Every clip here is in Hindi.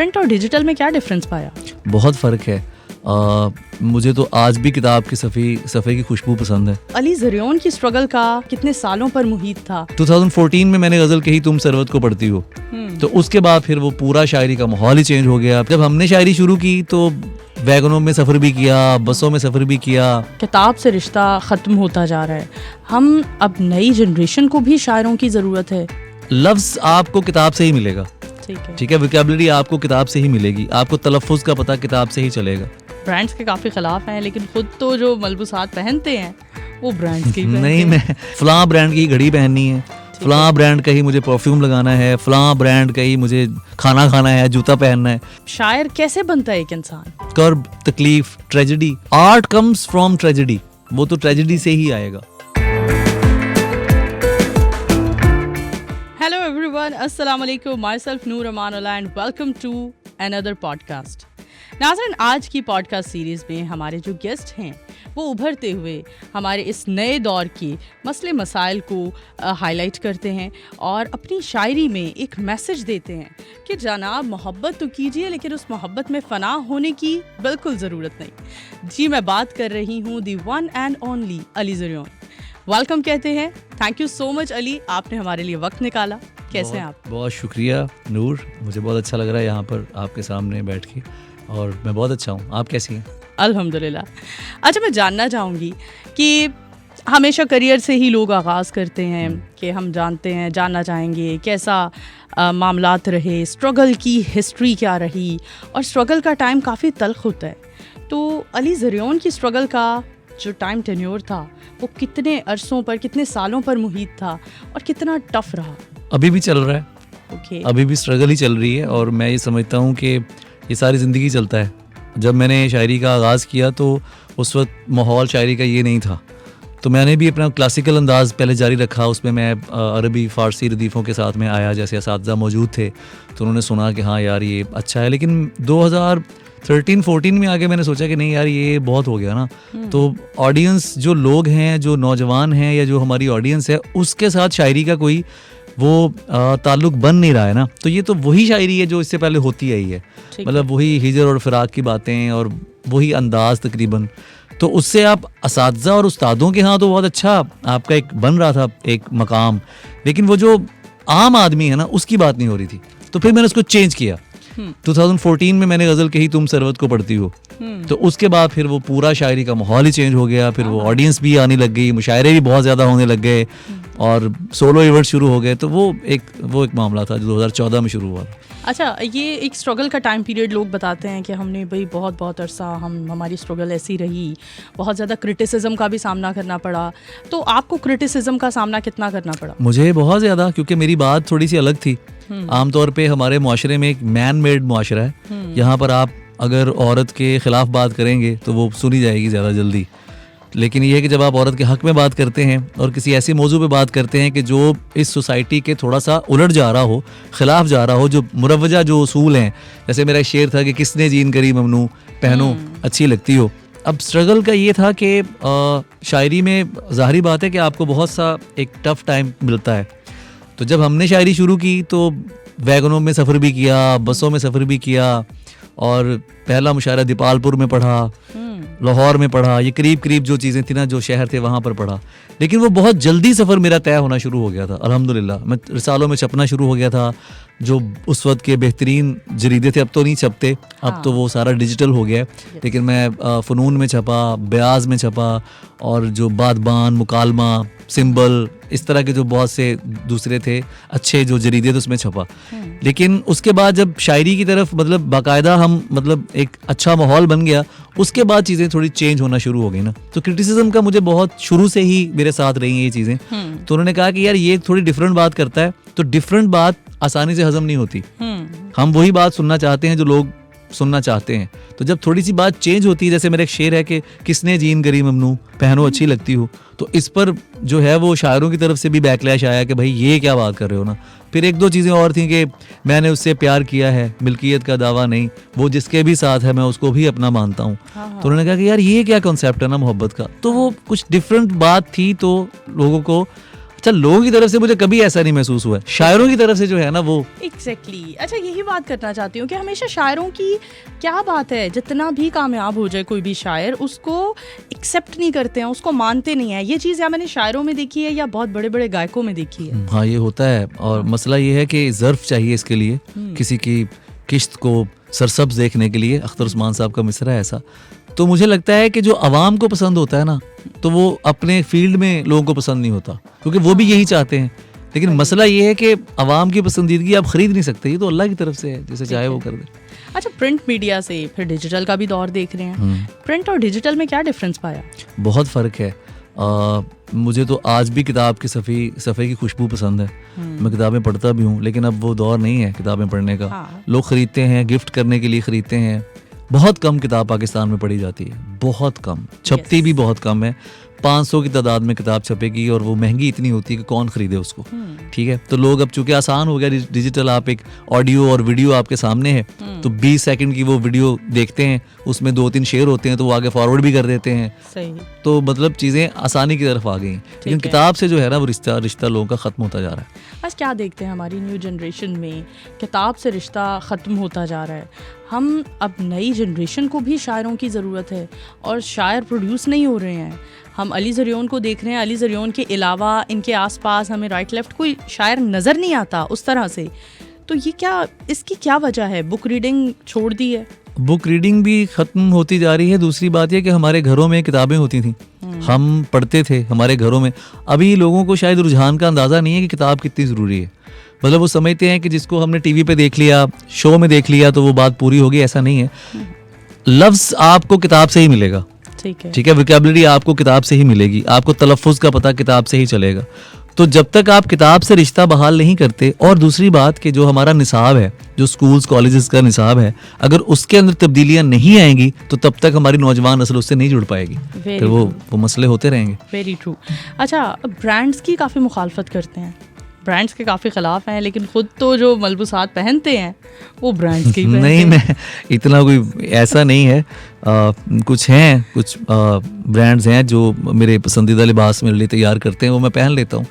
प्रिंट और डिजिटल में क्या डिफरेंस पाया? बहुत फ़र्क है। मुझे तो आज भी किताब के सफ़े की खुशबू पसंद है। अली ज़रियोन की स्ट्रगल का कितने सालों पर मुहित था? 2014 में मैंने गज़ल कही तुम सरवत को पढ़ती हो, तो उसके बाद फिर वो पूरा शायरी का माहौल ही चेंज हो गया। जब हमने शायरी शुरू की तो वैगनों में सफ़र भी किया, बसों में सफ़र भी किया। किताब से रिश्ता ख़त्म होता जा रहा है। हम अब नई जनरेशन को भी शायरों की ज़रूरत है। लफ्ज़ आपको किताब से ही मिलेगा, ठीक है, वोकैबुलरी आपको किताब से ही मिलेगी, आपको तलफ़ुज़ का पता किताब से ही चलेगा। ब्रांड्स के काफ़ी ख़िलाफ़ हैं, लेकिन खुद तो जो मलबूसात पहनते हैं वो ब्रांड्स के नहीं, मैं फ़लाँ ब्रांड की घड़ी पहननी है, फ़लाँ ब्रांड का ही मुझे परफ्यूम लगाना है, फ़लाँ ब्रांड का ही मुझे खाना खाना है, जूता पहनना है। शायर कैसे बनता है एक इंसान? कर्ब, तकलीफ, tragedy. Art comes from tragedy, वो तो ट्रेजेडी से ही आएगा। हेलो एवरीवन, अस्सलाम वालेकुम। Myself Noor Amanullah and welcome to another podcast. नाज़रीन, आज की पॉडकास्ट सीरीज़ में हमारे जो गेस्ट हैं वो उभरते हुए हमारे इस नए दौर के मसले मसाइल को हाईलाइट करते हैं और अपनी शायरी में एक मैसेज देते हैं कि जनाब मोहब्बत तो कीजिए, लेकिन उस मोहब्बत में फ़ना होने की बिल्कुल ज़रूरत नहीं। जी, मैं बात कर रही हूँ the one and only Ali Zaryoun. Welcome कहते हैं। Thank you so much Ali, आपने हमारे लिए वक्त निकाला। कैसे हैं आप? बहुत शुक्रिया नूर, मुझे बहुत अच्छा लग रहा है यहाँ पर आपके सामने बैठ के, और मैं बहुत अच्छा हूँ। आप कैसी हैं? अल्हम्दुलिल्लाह। अच्छा, मैं जानना चाहूँगी कि हमेशा करियर से ही लोग आगाज़ करते हैं कि हम जानना चाहेंगे कैसा मामलात रहे, स्ट्रगल की हिस्ट्री क्या रही, और स्ट्रगल का टाइम काफ़ी तल्ख होता है। तो अली ज़रियोन की स्ट्रगल का जो टाइम टेन्योर था वो कितने अरसों पर, कितने सालों पर मुहित था और कितना टफ रहा? अभी भी चल रहा है। ओके। अभी भी स्ट्रगल ही चल रही है, और मैं ये समझता हूँ कि ये सारी ज़िंदगी चलता है। जब मैंने शायरी का आगाज़ किया तो उस वक्त माहौल शायरी का ये नहीं था, तो मैंने भी अपना क्लासिकल अंदाज़ पहले जारी रखा। उसमें मैं अरबी फ़ारसी रदीफ़ों के साथ में आया, जैसे असातिज़ा मौजूद थे तो उन्होंने सुना कि हाँ यार ये अच्छा है। लेकिन 2013-14 में आके मैंने सोचा कि नहीं यार ये बहुत हो गया ना। तो ऑडियंस, जो लोग हैं, जो नौजवान हैं, या जो हमारी ऑडियंस है, उसके साथ शायरी का कोई वो ताल्लुक बन नहीं रहा है ना। तो ये तो वही शायरी है जो इससे पहले होती आई है, मतलब वही हिजर और फिराक की बातें और वही अंदाज तकरीबन। तो उससे आप असातिज़ा और उस्तादों के यहाँ तो बहुत अच्छा आपका एक बन रहा था एक मकाम, लेकिन वो जो आम आदमी है ना उसकी बात नहीं हो रही थी। तो फिर मैंने उसको चेंज किया। 2014 में मैंने गज़ल कही तुम सरवत को पढ़ती हो, तो उसके बाद फिर वो पूरा शायरी का माहौल ही चेंज हो गया। फिर वो ऑडियंस भी आने लग गई, मुशायरे भी बहुत ज़्यादा होने लग गए, और सोलो इवेंट शुरू हो गए। तो वो एक मामला था जो 2014 में शुरू हुआ। अच्छा, ये एक स्ट्रगल का टाइम पीरियड लोग बताते हैं कि हमने भाई बहुत अरसा हमारी स्ट्रगल ऐसी रही, बहुत ज़्यादा क्रिटिसिज्म का भी सामना करना पड़ा। तो आपको क्रिटिसिज्म का सामना कितना करना पड़ा? मुझे बहुत ज़्यादा, क्योंकि मेरी बात थोड़ी सी अलग थी। आमतौर पे हमारे मुआशरे में एक मैन मेड मुआशरा है। यहाँ पर आप अगर औरत के ख़िलाफ़ बात करेंगे तो वो सुनी जाएगी ज़्यादा जल्दी। लेकिन ये है कि जब आप औरत के हक़ में बात करते हैं और किसी ऐसे मौजू पे बात करते हैं कि जो इस सोसाइटी के थोड़ा सा उलट जा रहा हो, ख़िलाफ़ जा रहा हो, जो मुरवजा जो उसूल हैं, जैसे मेरा शेर था कि किसने जीन करी ममनू, पहनो अच्छी लगती हो। अब स्ट्रगल का ये था कि शायरी में ज़ाहिरी बात है कि आपको बहुत सा एक टफ़ टाइम मिलता है। तो जब हमने शायरी शुरू की तो वैगनों में सफ़र भी किया, बसों में सफ़र भी किया, और पहला मुशायरा दीपालपुर में पढ़ा, लाहौर में पढ़ा, ये करीब जो चीज़ें थी ना, जो शहर थे वहाँ पर पढ़ा। लेकिन वो बहुत जल्दी सफ़र मेरा तय होना शुरू हो गया था। अल्हम्दुलिल्लाह मैं रिसालों में छपना शुरू हो गया था, जो उस वक्त के बेहतरीन जरीदे थे। अब तो नहीं छपते, अब तो वो सारा डिजिटल हो गया है। लेकिन मैं फ़नून में छपा, ब्याज में छपा, और जो बादबान, मुकालमा, सिंबल, इस तरह के जो बहुत से दूसरे थे अच्छे जो जरीदे थे उसमें छपा। लेकिन उसके बाद जब शायरी की तरफ मतलब बाकायदा हम मतलब एक अच्छा माहौल बन गया, उसके बाद चीज़ें थोड़ी चेंज होना शुरू हो गई ना। तो क्रिटिसिज्म का मुझे बहुत शुरू से ही मेरे साथ रही हैं ये चीज़ें। तो उन्होंने कहा कि यार ये थोड़ी डिफरेंट बात करता है, तो डिफरेंट बात आसानी से हजम नहीं होती। हम वही बात सुनना चाहते हैं जो लोग सुनना चाहते हैं। तो जब थोड़ी सी बात चेंज होती है, जैसे मेरा एक शेर है कि किसने जीन करी ममनू, पहनो अच्छी लगती हो, तो इस पर जो है वो शायरों की तरफ से भी बैकलैश आया कि भाई ये क्या बात कर रहे हो ना। फिर एक दो चीज़ें और थी कि मैंने उससे प्यार किया है, मिल्कियत का दावा नहीं, वो जिसके भी साथ है मैं उसको भी अपना मानता हूँ। तो उन्होंने कहा कि यार ये क्या कॉन्सेप्ट है ना मोहब्बत का। तो वो कुछ डिफरेंट बात थी, तो लोगों को अच्छा, लोगों की तरफ से मुझे कभी ऐसा नहीं महसूस हुआ है, शायरों की तरफ से जो है ना वो एग्जैक्टली अच्छा यही बात करना चाहती हूँ कि हमेशा शायरों की क्या बात है, जितना भी कामयाब हो जाए कोई भी शायर उसको एक्सेप्ट नहीं करते हैं, उसको मानते नहीं है। ये चीज़ या मैंने शायरों में देखी है या बहुत बड़े बड़े गायकों में देखी है। हाँ ये होता है, और मसला ये है कि ज़र्फ चाहिए इसके लिए, किसी की किश्त को सरसब्ज देखने के लिए। अख्तर उस्मान साहब का मिसरा है ऐसा। तो मुझे लगता है कि जो आवाम को पसंद होता है ना, तो वो अपने फील्ड में लोगों को पसंद नहीं होता, क्योंकि वो भी यही चाहते हैं। लेकिन मसला ये है कि आवाम की पसंदीदगी आप खरीद नहीं सकते, ये तो अल्लाह की तरफ से है, जैसे चाहे वो कर दे। अच्छा, प्रिंट मीडिया से फिर डिजिटल का भी दौर देख रहे हैं, प्रिंट और डिजिटल में क्या डिफरेंस पाया? बहुत फ़र्क है। मुझे तो आज भी किताब की सफ़े की खुशबू पसंद है। मैं किताबें पढ़ता भी हूँ, लेकिन अब वो दौर नहीं है किताबें पढ़ने का। लोग ख़रीदते हैं, गिफ्ट करने के लिए ख़रीदते हैं। बहुत कम किताब पाकिस्तान में पढ़ी जाती है, बहुत कम, छपती भी बहुत कम है। 500 की तादाद में किताब छपेगी और वो महंगी इतनी होती है कि कौन खरीदे उसको। ठीक है, तो लोग अब चूंकि आसान हो गया डिजिटल, आप एक ऑडियो और वीडियो आपके सामने है, तो 20 सेकंड की वो वीडियो देखते हैं, उसमें 2-3 शेर होते हैं, तो वो आगे फॉरवर्ड भी कर देते हैं। सही। तो मतलब चीज़ें आसानी की तरफ आ गई, लेकिन किताब से जो है ना वो रिश्ता लोगों का ख़त्म होता जा रहा है। आज क्या देखते हैं हमारी न्यू जनरेशन में, किताब से रिश्ता ख़त्म होता जा रहा है। हम अब नई जनरेशन को भी शायरों की ज़रूरत है, और शायर प्रोड्यूस नहीं हो रहे हैं। हम अली ज़रियोन को देख रहे हैं, अली ज़रियोन के अलावा इनके आसपास हमें राइट लेफ्ट कोई शायर नज़र नहीं आता उस तरह से। तो ये क्या, इसकी क्या वजह है? बुक रीडिंग छोड़ दी है, बुक रीडिंग भी ख़त्म होती जा रही है। दूसरी बात यह कि हमारे घरों में किताबें होती थी, हम पढ़ते थे हमारे घरों में। अभी लोगों को शायद रुझान का अंदाज़ा नहीं है कि किताब कितनी ज़रूरी है। मतलब वो समझते हैं कि जिसको हमने टीवी पे देख लिया, शो में देख लिया, तो वो बात पूरी होगी, ऐसा नहीं है। लफ्ज़ आपको किताब से ही मिलेगा, ठीक है, वोकैबुलरी आपको किताब से ही मिलेगी, आपको तलफ़ुज़ का पता किताब से ही चलेगा। तो जब तक आप किताब से रिश्ता बहाल नहीं करते, और दूसरी बात कि जो हमारा निसाब है, जो स्कूल्स कॉलेजेस का निसाब है, अगर उसके अंदर तब्दीलियां नहीं आएंगी तो तब तक हमारी नौजवान नस्ल उससे नहीं जुड़ पाएगी, फिर वो मसले होते रहेंगे। Very true. अच्छा, ब्रांड्स की काफ़ी मुखालफत करते हैं, ब्रांड्स के काफ़ी ख़िलाफ़ हैं, लेकिन ख़ुद तो जो मलबूसात पहनते हैं वो ब्रांड्स के ही पहनते नहीं, मैं इतना कोई ऐसा नहीं है। कुछ ब्रांड्स हैं जो मेरे पसंदीदा लिबास मेरे लिए तैयार करते हैं, वो मैं पहन लेता हूँ।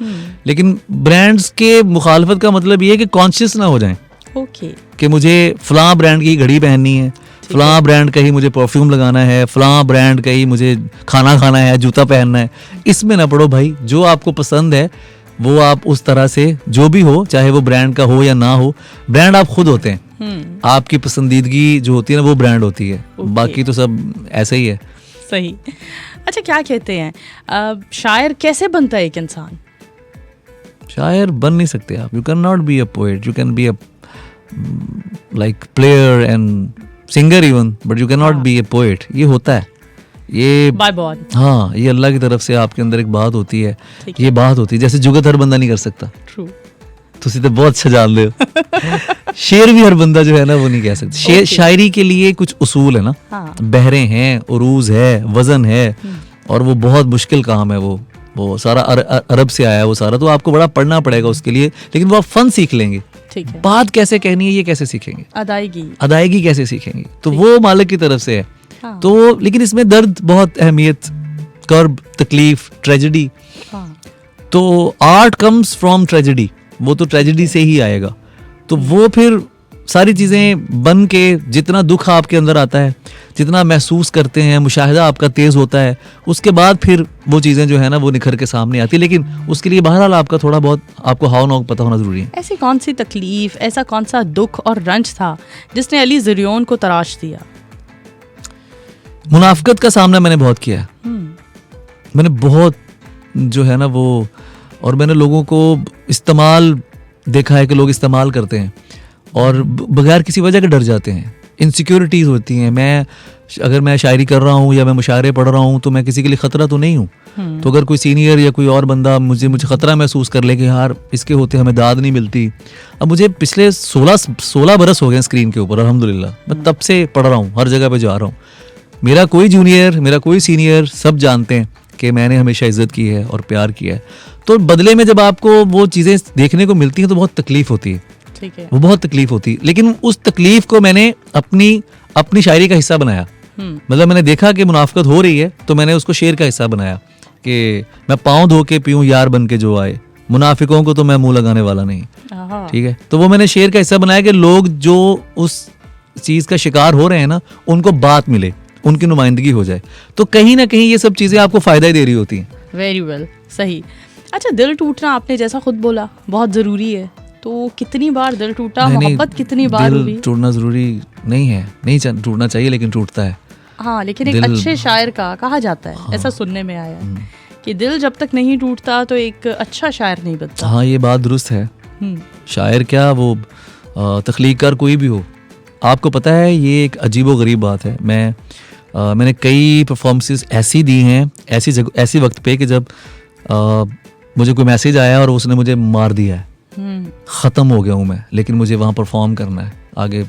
लेकिन ब्रांड्स के मुखालफत का मतलब ये है कि कॉन्शियस ना हो जाएं। ओके। कि मुझे फ़लाँ ब्रांड की घड़ी पहननी है, फ़लाँ ब्रांड का ही मुझे परफ्यूम लगाना है, फ़लाँ ब्रांड का ही मुझे खाना खाना है, जूता पहनना है। इसमें ना पड़ो भाई, जो आपको पसंद है वो आप उस तरह से, जो भी हो, चाहे वो ब्रांड का हो या ना हो, ब्रांड आप खुद होते हैं। आपकी पसंदीदगी जो होती है ना वो ब्रांड होती है। बाकी तो सब ऐसे ही है। सही। अच्छा, क्या कहते हैं शायर कैसे बनता है एक इंसान? शायर बन नहीं सकते आप। You can not be a poet, you can be a like player and singer even, but you can not be a poet. ये होता है, ये बाय गॉड। हाँ, ये अल्लाह की तरफ से आपके अंदर एक बात होती है, ये बात होती है। जैसे जुगत हर बंदा नहीं कर सकता। ट्रू। तुसी तो बहुत अच्छा जान रहे हो। शेर भी हर बंदा जो है ना वो नहीं कह सकता। शायरी के लिए कुछ उसूल है ना, बहरे हैं, उरूज है, वजन है, और वो बहुत मुश्किल काम है। वो सारा अरब से आया है वो सारा, तो आपको बड़ा पढ़ना पड़ेगा उसके लिए, लेकिन वो आप फन सीख लेंगे। ठीक है। बात कैसे कहनी है ये कैसे सीखेंगे, अदायगी कैसे सीखेंगे, तो वो मालिक की तरफ से है। तो लेकिन इसमें दर्द, बहुत अहमियत, कर्ब, तकलीफ, ट्रेजेडी। तो आर्ट कम्स फ्रॉम ट्रेजेडी, वो तो ट्रेजेडी से ही आएगा। तो वो फिर सारी चीज़ें बन के, जितना दुख आपके अंदर आता है, जितना महसूस करते हैं, मुशाहिदा आपका तेज़ होता है, उसके बाद फिर वो चीज़ें जो है ना वो निखर के सामने आती है। लेकिन उसके लिए बहरहाल आपका थोड़ा बहुत आपको हाव नाव पता होना ज़रूरी है। ऐसी कौन सी तकलीफ, ऐसा कौन सा दुख और रंज था जिसने अली ज़रियोन को तराश दिया? मुनाफिकत का सामना मैंने बहुत किया है। मैंने बहुत जो है ना वो, और मैंने लोगों को इस्तेमाल देखा है कि लोग इस्तेमाल करते हैं और बगैर किसी वजह के डर जाते हैं। इनसिक्योरिटीज़ होती हैं। अगर मैं शायरी कर रहा हूँ या मैं मुशायरे पढ़ रहा हूँ तो मैं किसी के लिए ख़तरा तो नहीं हूँ। तो अगर कोई सीनियर या कोई और बंदा मुझे ख़तरा महसूस कर ले कि यार इसके होते हमें दाद नहीं मिलती। अब मुझे पिछले 16 बरस हो गए स्क्रीन के ऊपर, अल्हम्दुलिल्लाह। मैं तब से पढ़ रहा हूँ, हर जगह पे जा रहा हूँ। मेरा कोई जूनियर, मेरा कोई सीनियर, सब जानते हैं कि मैंने हमेशा इज़्ज़त की है और प्यार किया है। तो बदले में जब आपको वो चीज़ें देखने को मिलती हैं तो बहुत तकलीफ़ होती है। ठीक है। वो बहुत तकलीफ होती है, लेकिन उस तकलीफ को मैंने अपनी शायरी का हिस्सा बनाया। मतलब मैंने देखा कि मुनाफिकत हो रही है तो मैंने उसको शेर का हिस्सा बनाया कि मैं पाँव धो के पीऊँ यार बन के जो आए, मुनाफिकों को तो मैं मुंह लगाने वाला नहीं, आहा। ठीक है। तो वो मैंने शेर का हिस्सा बनाया कि लोग जो उस चीज़ का शिकार हो रहे हैं ना, उनको बात मिले, उनकी नुमाइंदगी हो जाए। तो कहीं ना कहीं ये सब चीज़ें आपको फ़ायदा ही दे रही होती हैं। वेरी वेल, सही। अच्छा, दिल टूटना आपने जैसा खुद बोला बहुत ज़रूरी है, तो कितनी बार दिल टूटा, मोहब्बत कितनी बार हुई? दिल टूटना ज़रूरी नहीं है, नहीं टूटना चाहिए, लेकिन टूटता है। हाँ, लेकिन एक अच्छे शायर का कहा जाता है, ऐसा सुनने में आया है कि दिल जब तक नहीं टूटता तो एक अच्छा शायर नहीं बनता। हाँ, ये बात दुरुस्त है। शायर क्या, वो तख्लीक़कार कोई भी हो, आपको पता है ये एक अजीबो गरीब बात है। मैंने कई परफॉर्मेंसेस ऐसी दी हैं, ऐसी वक्त पे कि जब मुझे कोई मैसेज आया और उसने मुझे मार दिया है, ख़त्म हो गया हूँ मैं, लेकिन मुझे वहाँ परफॉर्म करना है, आगे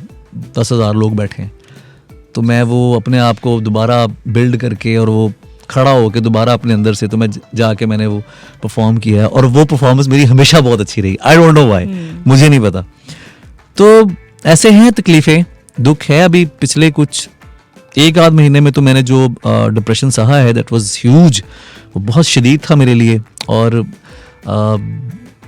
10,000 लोग बैठे हैं। तो मैं वो अपने आप को दोबारा बिल्ड करके और वो खड़ा होकर दोबारा अपने अंदर से, तो मैं जाके मैंने वो परफॉर्म किया है और वो परफॉर्मेंस मेरी हमेशा बहुत अच्छी रही। आई डोंट नो व्हाई, मुझे नहीं पता। तो ऐसे हैं तकलीफ़ें, दुख है। अभी पिछले कुछ 1 आध महीने में तो मैंने जो डिप्रेशन सहा है, दैट वाज ह्यूज, वो बहुत शदीद था मेरे लिए और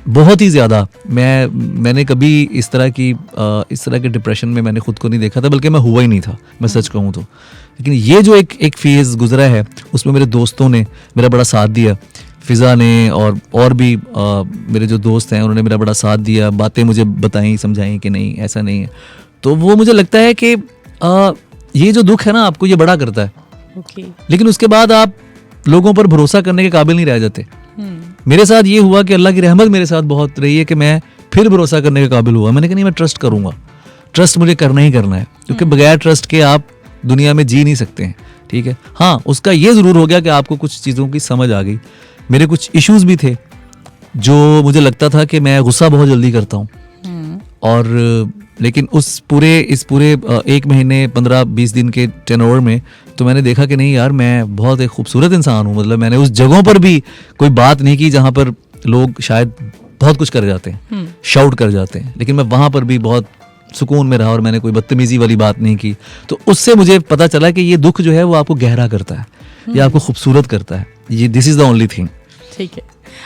बहुत ही ज़्यादा। मैंने कभी इस तरह के डिप्रेशन में मैंने खुद को नहीं देखा था, बल्कि मैं हुआ ही नहीं था, मैं सच कहूँ तो। लेकिन ये जो एक फेज़ गुजरा है, उसमें मेरे दोस्तों ने मेरा बड़ा साथ दिया, फ़िज़ा ने और भी मेरे जो दोस्त हैं उन्होंने मेरा बड़ा साथ दिया, बातें मुझे बताई, समझाई कि नहीं ऐसा नहीं है। तो वो मुझे लगता है कि ये जो दुख है ना, आपको ये बड़ा करता है। लेकिन उसके बाद आप लोगों पर भरोसा करने के काबिल नहीं रह जाते। मेरे साथ ये हुआ कि अल्लाह की रहमत मेरे साथ बहुत रही है कि मैं फिर भरोसा करने के काबिल हुआ। मैंने कहा नहीं, मैं ट्रस्ट करूंगा, ट्रस्ट मुझे करना ही करना है, क्योंकि बगैर ट्रस्ट के आप दुनिया में जी नहीं सकते हैं, ठीक है। हाँ, उसका ये ज़रूर हो गया कि आपको कुछ चीज़ों की समझ आ गई। मेरे कुछ इश्यूज भी थे जो मुझे लगता था कि मैं गुस्सा बहुत जल्दी करता हूँ, और लेकिन इस पूरे 1 महीने 15-20 दिन के टेनोर में तो मैंने देखा कि नहीं यार, मैं बहुत एक खूबसूरत इंसान हूँ। मतलब मैंने उस जगहों पर भी कोई बात नहीं की जहाँ पर लोग शायद बहुत कुछ कर जाते हैं, शाउट कर जाते हैं, लेकिन मैं वहाँ पर भी बहुत सुकून में रहा और मैंने कोई बदतमीजी वाली बात नहीं की। तो उससे मुझे पता चला कि ये दुख जो है वो आपको गहरा करता है, ये आपको खूबसूरत करता है। ये this is the only thing. ठीक है।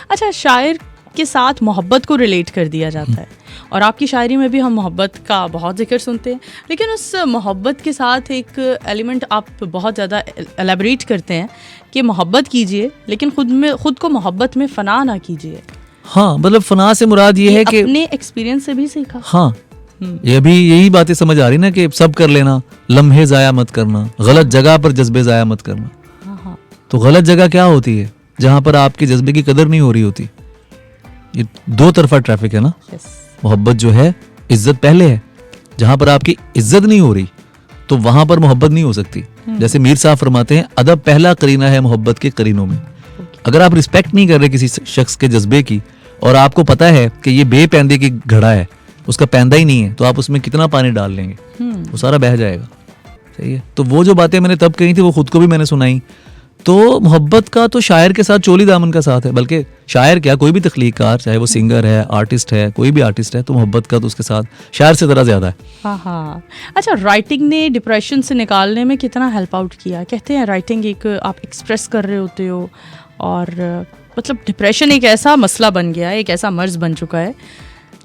अच्छा, शायर के साथ मोहब्बत को रिलेट कर दिया जाता है और आपकी शायरी में भी हम मोहब्बत का बहुत जिक्र सुनते हैं, लेकिन उस मोहब्बत के साथ एक एलिमेंट आप बहुत ज़्यादा एलेबरेट करते हैं कि मोहब्बत कीजिए लेकिन खुद को मोहब्बत में फ़ना ना कीजिए। हाँ, मतलब फ़ना से मुराद ये है कि अपने एक्सपीरियंस से भी सीखा। हाँ, ये अभी यही बातें समझ आ रही ना कि सब कर लेना, लम्हे ज़ाया मत करना, गलत जगह पर जज्बे ज़ाया मत करना। हाँ। तो गलत जगह क्या होती है? जहाँ पर आपके जज्बे की कदर नहीं हो रही होती। ये 2 तरफा ट्रैफिक है ना। मोहब्बत जो है, इज्जत पहले है। जहाँ पर आपकी इज्जत नहीं हो रही तो वहाँ पर मोहब्बत नहीं हो सकती। जैसे मीर साहब फरमाते हैं, अदब पहला करीना है मोहब्बत के करीनों में। अगर आप रिस्पेक्ट नहीं कर रहे किसी शख्स के जज्बे की और आपको पता है कि ये बेपैंदे की घड़ा है, उसका पैंदा ही नहीं है, तो आप उसमें कितना पानी डाल लेंगे, वो सारा बह जाएगा। सही है। तो वो जो बातें मैंने तब कही थी वो खुद को भी मैंने सुनाई। तो मोहब्बत का तो शायर के साथ चोली दामन का साथ है, बल्कि शायर क्या, कोई भी तख्लीक़कार, चाहे वो सिंगर है, आर्टिस्ट है, कोई भी आर्टिस्ट है, तो मोहब्बत का तो उसके साथ शायर से ज़रा ज़्यादा है। हाँ। अच्छा, राइटिंग ने डिप्रेशन से निकालने में कितना हेल्प आउट किया? कहते हैं राइटिंग एक आप एक्सप्रेस कर रहे होते हो और मतलब डिप्रेशन एक ऐसा मसला बन गया है, एक ऐसा मर्ज बन चुका है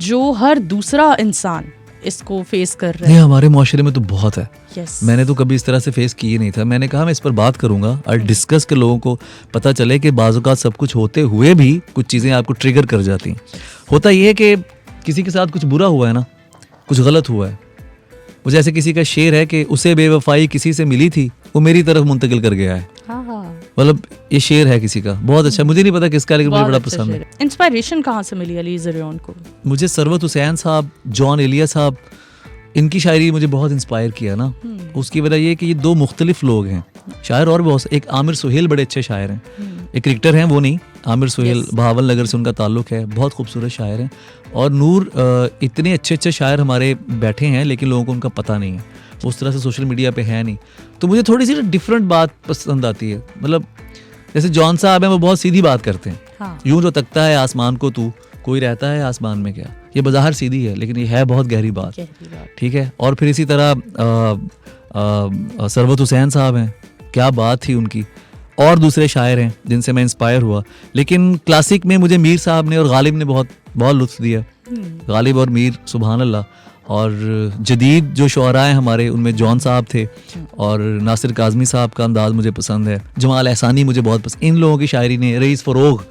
जो हर दूसरा इंसान इसको फेस कर रहा है। हमारे माशरे में तो बहुत है। yes. मैंने तो कभी इस तरह से फेस किए नहीं था। मैंने कहा मैं इस पर बात करूंगा और डिस्कस के लोगों को पता चले कि बाज़-औक़ात सब कुछ होते हुए भी कुछ चीज़ें आपको ट्रिगर कर जाती हैं। होता ये है कि किसी के साथ कुछ बुरा हुआ है ना, कुछ गलत हुआ है। वो जैसे किसी का शेर है कि उसे बेवफाई किसी से मिली थी, वो मेरी तरफ मुंतकिल कर गया है। मतलब ये शेर है किसी का, बहुत अच्छा, मुझे नहीं पता किसका, लेकिन मुझे बड़ा पसंद है। इंस्पिरेशन कहाँ से मिली अली ज़रियान को? मुझे सरवत हुसैन साहब, जॉन एलिया साहब, इनकी शायरी मुझे बहुत इंस्पायर किया ना। उसकी वजह ये कि ये 2 मुख्तलिफ लोग हैं, शायर और बहुत। एक आमिर सुहेल बड़े अच्छे शायर हैं, एक क्रिकेटर हैं, वो नहीं, आमिर सुहेल बहावल नगर से उनका ताल्लुक़ है, बहुत खूबसूरत शायर हैं। और नूर, इतने अच्छे शायर हमारे बैठे हैं लेकिन लोगों को उनका पता नहीं है, उस तरह से सोशल मीडिया पे है नहीं। तो मुझे थोड़ी सी डिफरेंट बात पसंद आती है। मतलब जैसे जॉन साहब हैं, वो बहुत सीधी बात करते हैं। हाँ। यूं जो तकता है आसमान को तू, कोई रहता है आसमान में क्या। ये बज़ाहिर सीधी है लेकिन ये है बहुत गहरी बात। ठीक है। और फिर इसी तरह सरवत हुसैन साहब हैं, क्या बात थी उनकी। और दूसरे शायर हैं जिनसे मैं इंस्पायर हुआ, लेकिन क्लासिक में मुझे मीर साहब ने और गालिब ने बहुत बहुत लुत्फ दिया। गालिब और मीर, सुभान अल्लाह। और जदीद जो शुअरा हैं हमारे, उनमें जॉन साहब थे और नासिर काज़मी साहब का अंदाज़ मुझे पसंद है, जमाल एहसानी मुझे बहुत पसंद। इन लोगों की शायरी ने, रईस फ़रोग़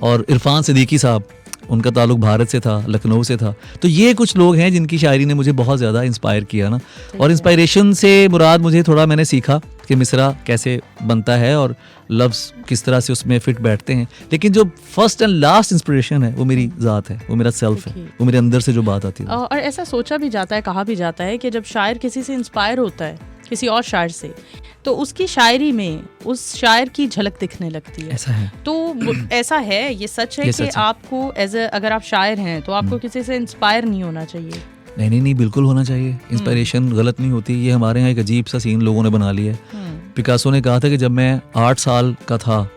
और इरफान सिद्दीकी साहब, उनका ताल्लुक भारत से था, लखनऊ से था। तो ये कुछ लोग हैं जिनकी शायरी ने मुझे बहुत ज़्यादा इंस्पायर किया ना। और इंस्पायरेशन से मुराद मुझे थोड़ा मैंने सीखा कि मिसरा कैसे बनता है और लफ्ज़ किस तरह से उसमें फिट बैठते हैं, लेकिन जो फर्स्ट एंड लास्ट इंस्पिरेशन है वो मेरी ज़ात है, वो मेरा सेल्फ है, वो मेरे अंदर से जो बात आती है। और ऐसा सोचा भी जाता है, कहा भी जाता है कि जब शायर किसी से इंस्पायर होता है, किसी और शायर से, तो उसकी शायरी में उस शायर की झलक दिखने लगती है। ऐसा है। तो ऐसा है, ये सच है कि आपको अगर आप शायर हैं तो आपको किसी से इंस्पायर नहीं होना चाहिए? नहीं, बिल्कुल होना चाहिए। इंस्पायरेशन गलत नहीं होती। ये हमारे यहाँ एक अजीब सा सीन लोगों ने बना लिया है। पिकासो ने कहा था कि जब मैं 8 साल का था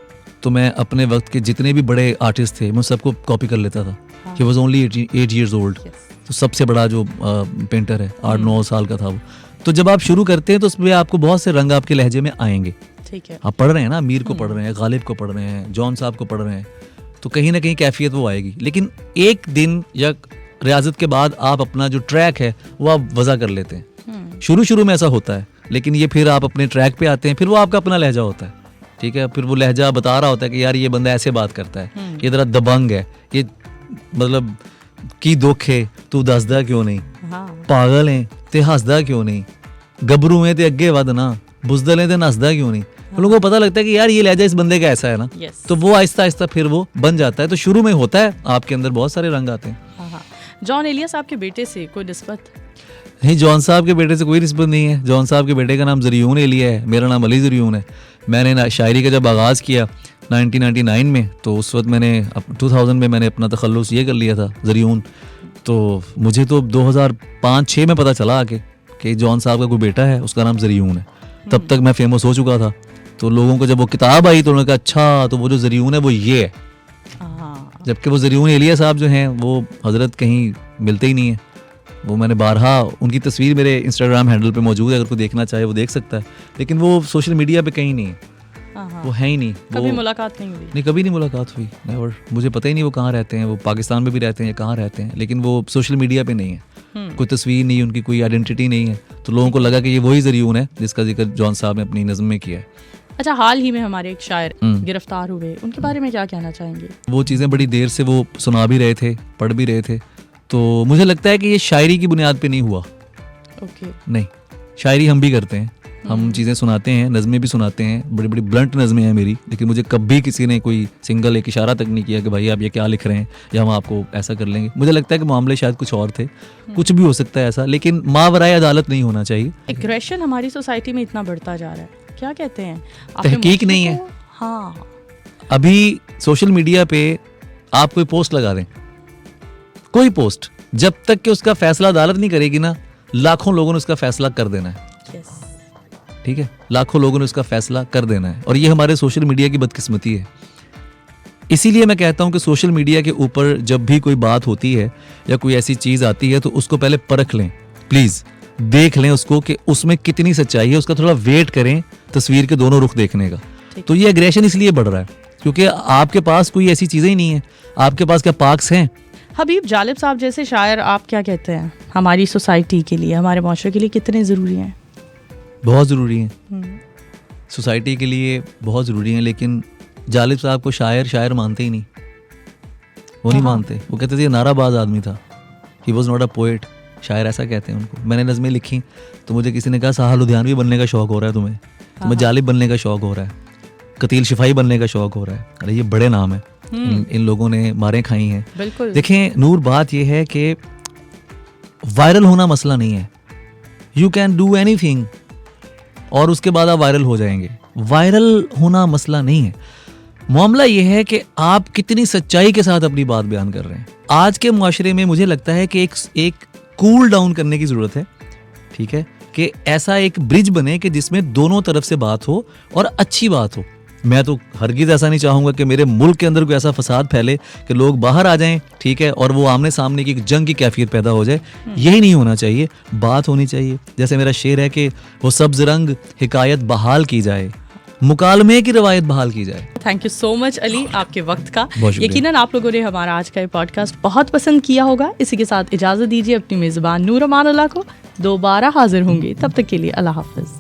तो मैं अपने वक्त के जितने भी बड़े आर्टिस्ट थे मैं सबको कॉपी कर लेता था। He was only 8 years old। तो सबसे बड़ा जो पेंटर है 8-9 साल का था वो। तो जब आप शुरू करते हैं तो उसमें आपको बहुत से रंग आपके लहजे में आएंगे। ठीक है। आप पढ़ रहे हैं ना, मीर को पढ़ रहे हैं, गालिब को पढ़ रहे हैं, जॉन साहब को पढ़ रहे हैं, तो कहीं ना कहीं कैफियत वो आएगी। लेकिन एक दिन या रियाजत के बाद आप अपना जो ट्रैक है वो आप वज़ा कर लेते हैं। शुरू में ऐसा होता है, लेकिन ये फिर आप अपने ट्रैक पे आते हैं, फिर वो आपका अपना लहजा होता है। ठीक है, फिर वो लहजा बता रहा होता है कि यार ये बंदा ऐसे बात करता है, ये जरा दबंग है, ये मतलब की दुख है तू दसदा क्यों नहीं, पागल है ते हसदा क्यों नहीं, गबरू है ते अगे वध ना, बुजदल है ते नसदा क्यों नहीं। लोगों को पता लगता है कि यार ये लहजा इस बंदे का ऐसा है ना। तो वो आहिस्ता आहिस्ता फिर वो बन जाता है। तो शुरू में होता है आपके अंदर बहुत सारे रंग आते हैं। जॉन एलियस आपके बेटे से कोई निस्बत? नहीं, जॉन साहब के बेटे से कोई निस्बत नहीं है। जॉन साहब के बेटे का नाम ज़रियून एलिया है, मेरा नाम अली ज़रियून है। मैंने शायरी का जब आगाज़ किया 1999 में, तो उस वक्त मैंने 2000 में मैंने अपना तखल्लुस ये कर लिया था ज़रियून। तो मुझे तो 2005-06 में पता चला आके कि जॉन साहब का कोई बेटा है, उसका नाम ज़रियून है। तब तक मैं फेमस हो चुका था। तो लोगों को जब वो किताब आई तो उन्होंने कहा अच्छा तो वो जो ज़रियून है वो ये है, जबकि वो ज़रियून एलिया साहब जो हैं वो हज़रत कहीं मिलते ही नहीं है। वो मैंने बारहा, उनकी तस्वीर मेरे इंस्टाग्राम हैंडल पे मौजूद है, अगर कोई देखना चाहे वो देख सकता है, लेकिन वो सोशल मीडिया पे कहीं नहीं है, वो है ही नहीं। कभी मुलाकात नहीं हुई? नहीं, कभी नहीं मुलाकात हुई। नेवर। मुझे पता ही नहीं वो कहाँ रहते हैं, वो पाकिस्तान में भी रहते हैं या कहाँ रहते हैं, लेकिन वो सोशल मीडिया पे नहीं है, कोई तस्वीर नहीं, उनकी कोई आइडेंटिटी नहीं है। तो लोगों को लगा कि ये वही ज़रियून है जिसका जिक्र जॉन साहब ने अपनी नज़्म में किया है। अच्छा, हाल ही में हमारे एक शायर गिरफ्तार हुए, उनके बारे में क्या कहना चाहेंगे? वो चीज़ें बड़ी देर से वो सुना भी रहे थे, पढ़ भी रहे थे, तो मुझे लगता है कि ये शायरी की बुनियाद पे नहीं हुआ। नहीं, शायरी हम भी करते हैं, हम चीज़ें सुनाते हैं, नज़में भी सुनाते हैं, बड़ी बड़ी ब्लंट नज़में हैं मेरी, लेकिन मुझे कभी किसी ने कोई सिंगल एक इशारा तक नहीं किया कि भाई आप ये क्या लिख रहे हैं या हम आपको ऐसा कर लेंगे। मुझे लगता है कि मामले शायद कुछ और थे, कुछ भी हो सकता है ऐसा, लेकिन मावराए अदालत नहीं होना चाहिए। एग्रेशन हमारी सोसाइटी में इतना बढ़ता जा रहा है, क्या कहते हैं? तहकीक नहीं है। हाँ, अभी सोशल मीडिया पे आप कोई पोस्ट लगा दें, कोई पोस्ट, जब तक कि उसका फैसला अदालत नहीं करेगी ना, लाखों लोगों ने उसका फैसला कर देना है। ठीक है, लाखों लोगों ने उसका फैसला कर देना है, और ये हमारे सोशल मीडिया की बदकिस्मती है। इसीलिए मैं कहता हूं कि सोशल मीडिया के ऊपर जब भी कोई बात होती है या कोई ऐसी चीज आती है तो उसको पहले परख लें, प्लीज देख लें उसको कि उसमें कितनी सच्चाई है, उसका थोड़ा वेट करें तस्वीर के दोनों रुख देखने का। तो ये एग्रेशन इसलिए बढ़ रहा है क्योंकि आपके पास कोई ऐसी चीजें ही नहीं है। आपके पास क्या पार्क्स हैं? हबीब जालिब साहब जैसे शायर, आप क्या कहते हैं हमारी सोसाइटी के लिए, हमारे माशरे के लिए कितने ज़रूरी हैं? बहुत ज़रूरी हैं, सोसाइटी के लिए बहुत ज़रूरी हैं, लेकिन जालिब साहब को शायर मानते ही नहीं, वो नहीं मानते। वो कहते थे नाराबाज आदमी था, he was not a poet. शायर ऐसा कहते हैं उनको। मैंने नज़में लिखी तो मुझे किसी ने कहा साहल लुधियानवी बनने का शौक़ हो रहा है तुम्हें जालिब बनने का शौक़ हो रहा है, कतील शिफाई बनने का शौक़ हो रहा है। अरे ये बड़े नाम है, इन लोगों ने मारें खाई हैं। देखें नूर, बात यह है कि वायरल होना मसला नहीं है, यू कैन डू एनीथिंग और उसके बाद आप वायरल हो जाएंगे। वायरल होना मसला नहीं है, मामला यह है कि आप कितनी सच्चाई के साथ अपनी बात बयान कर रहे हैं। आज के मुआशरे में मुझे लगता है कि एक कूल डाउन करने की ज़रूरत है, ठीक है, कि ऐसा एक ब्रिज बने कि जिसमें दोनों तरफ से बात हो और अच्छी बात हो। मैं तो हरगिज़ ऐसा नहीं चाहूँगा कि मेरे मुल्क के अंदर कोई ऐसा फसाद फैले कि लोग बाहर आ जाएं, ठीक है, और वो आमने सामने की जंग की कैफियत पैदा हो जाए। यही नहीं होना चाहिए, बात होनी चाहिए। जैसे मेरा शेर है कि वो सब्ज़ रंग हिकायत बहाल की जाए, मुकालमे की रवायत बहाल की जाए। Thank you so much Ali आपके वक्त का। बहुत शुक्रिया। यकीनन आप लोगों ने हमारा आज का ये पॉडकास्ट बहुत पसंद किया होगा। इसी के साथ इजाज़त दीजिए अपनी मेज़बान नूर अमानुल्लाह को। दोबारा हाजिर होंगे, तब तक के लिए अल्लाह हाफ़िज़।